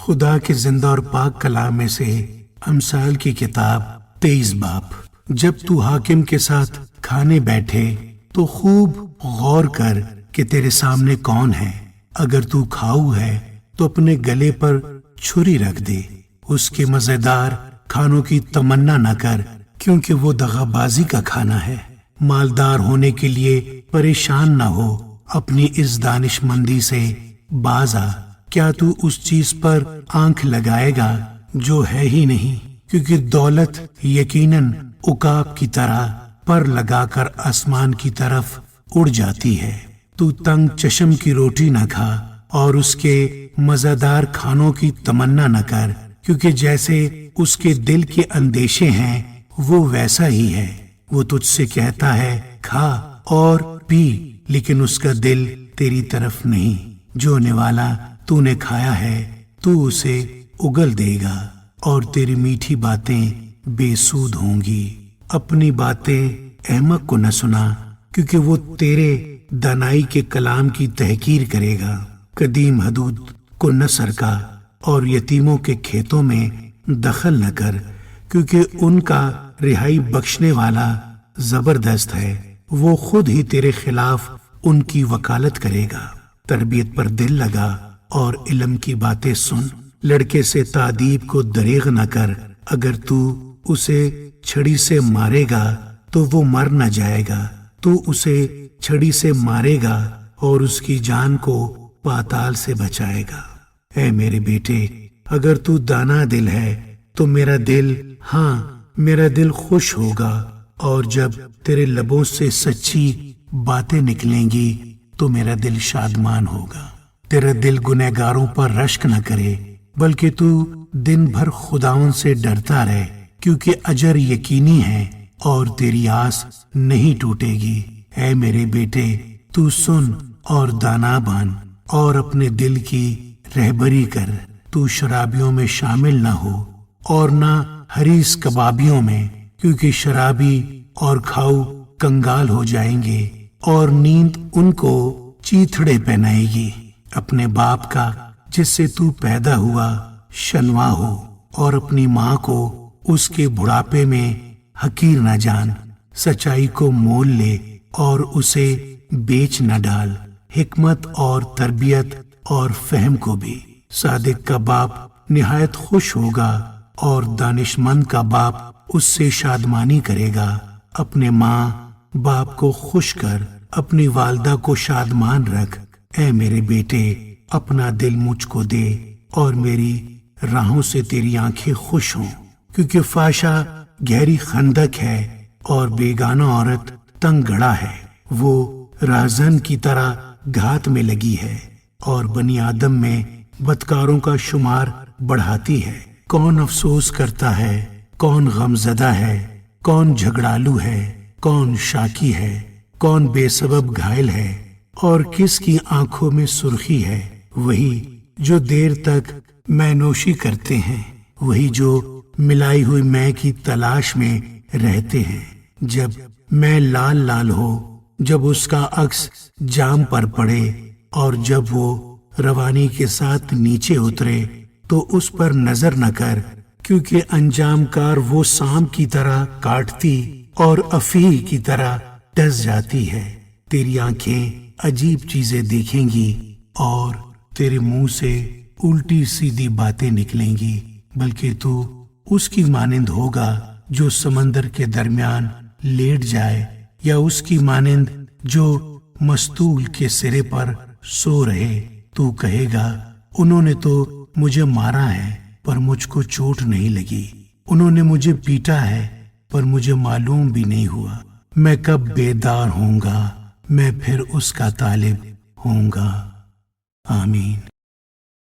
خدا کے زندہ اور پاک کلام میں سے امثال کی کتاب 23 باب۔ جب تو حاکم کے ساتھ کھانے بیٹھے تو خوب غور کر کہ تیرے سامنے کون ہے۔ اگر تو کھاؤ ہے تو اپنے گلے پر چھری رکھ دے۔ اس کے مزیدار کھانوں کی تمنا نہ کر، کیونکہ وہ دغا بازی کا کھانا ہے۔ مالدار ہونے کے لیے پریشان نہ ہو، اپنی اس دانش مندی سے باز آ۔ کیا تو اس چیز پر آنکھ لگائے گا جو ہے ہی نہیں؟ کیونکہ دولت یقیناً عقاب کی طرح پر لگا کر آسمان کی طرف اڑ جاتی ہے۔ تو تنگ چشم کی روٹی نہ کھا اور اس کے مزیدار کھانوں کی تمنا نہ کر، کیونکہ جیسے اس کے دل کے اندیشے ہیں وہ ویسا ہی ہے۔ وہ تجھ سے کہتا ہے کھا اور پی، لیکن اس کا دل تیری طرف نہیں۔ جو نوالا تو نے کھایا ہے تو اسے اگل دے گا، اور تیری میٹھی باتیں بے سود ہوں گی۔ اپنی باتیں احمق کو نہ سنا، کیونکہ وہ تیرے دانائی کے کلام کی تحقیر کرے گا۔ قدیم حدود کو نہ سرکا اور یتیموں کے کھیتوں میں دخل نہ کر، کیونکہ ان کا رہائی بخشنے والا زبردست ہے۔ وہ خود ہی تیرے خلاف ان کی وکالت کرے گا۔ تربیت پر دل لگا اور علم کی باتیں سن۔ لڑکے سے تادیب کو دریغ نہ کر۔ اگر تو اسے چھڑی سے مارے گا تو وہ مر نہ جائے گا۔ تو اسے چھڑی سے مارے گا اور اس کی جان کو پاتال سے بچائے گا۔ اے میرے بیٹے، اگر تو دانا دل ہے تو میرا دل خوش ہوگا، اور جب تیرے لبوں سے سچی باتیں نکلیں گی تو میرا دل شادمان ہوگا۔ تیرا دل گنہگاروں پر رشک نہ کرے، بلکہ تو دن بھر خداون سے ڈرتا رہے، کیونکہ اجر یقینی ہے اور تیری آس نہیں ٹوٹے گی۔ اے میرے بیٹے، تو سن اور دانا بن اور اپنے دل کی رہبری کر۔ تو شرابیوں میں شامل نہ ہو اور نہ حریص کبابیوں میں، کیونکہ شرابی اور کھاؤ کنگال ہو جائیں گے اور نیند ان کو چیتھڑے پہنائے گی۔ اپنے باپ کا جس سے تو پیدا ہوا شنوا ہو، اور اپنی ماں کو اس کے بڑھاپے میں حقیر نہ جان۔ سچائی کو مول لے اور اسے بیچ نہ ڈال، حکمت اور تربیت اور فہم کو بھی۔ صادق کا باپ نہایت خوش ہوگا اور دانش مند کا باپ اس سے شادمانی کرے گا۔ اپنے ماں باپ کو خوش کر، اپنی والدہ کو شادمان رکھ۔ اے میرے بیٹے، اپنا دل مجھ کو دے اور میری راہوں سے تیری آنکھیں خوش ہوں، کیونکہ فاشا گہری خندق ہے اور بیگانہ عورت تنگ گڑھا ہے۔ وہ راہزن کی طرح گھات میں لگی ہے اور بنی آدم میں بدکاروں کا شمار بڑھاتی ہے۔ کون افسوس کرتا ہے، کون غم زدہ ہے، کون جھگڑالو ہے، کون شاکی ہے، کون بے سبب گھائل ہے، اور کس کی آنکھوں میں سرخی ہے؟ وہی جو دیر تک مے نوشی کرتے ہیں، وہی جو ملائی ہوئی مے کی تلاش میں رہتے ہیں۔ جب مے لال لال ہو، جب اس کا عکس جام پر پڑے، اور جب وہ روانی کے ساتھ نیچے اترے تو اس پر نظر نہ کر، کیونکہ انجام کار وہ سام کی طرح کاٹتی اور افیل کی طرح ڈس جاتی ہے۔ تیری آنکھیں عجیب چیزیں دیکھیں گی اور تیرے منہ سے الٹی سیدھی باتیں نکلیں گی، بلکہ تو اس کی مانند ہوگا جو سمندر کے درمیان لیٹ جائے، یا اس کی مانند جو مستول کے سرے پر سو رہے۔ تو کہے گا انہوں نے تو مجھے مارا ہے پر مجھ کو چوٹ نہیں لگی، انہوں نے مجھے پیٹا ہے پر مجھے معلوم بھی نہیں ہوا۔ میں کب بیدار ہوں گا، میں پھر اس کا طالب ہوں گا۔ آمین۔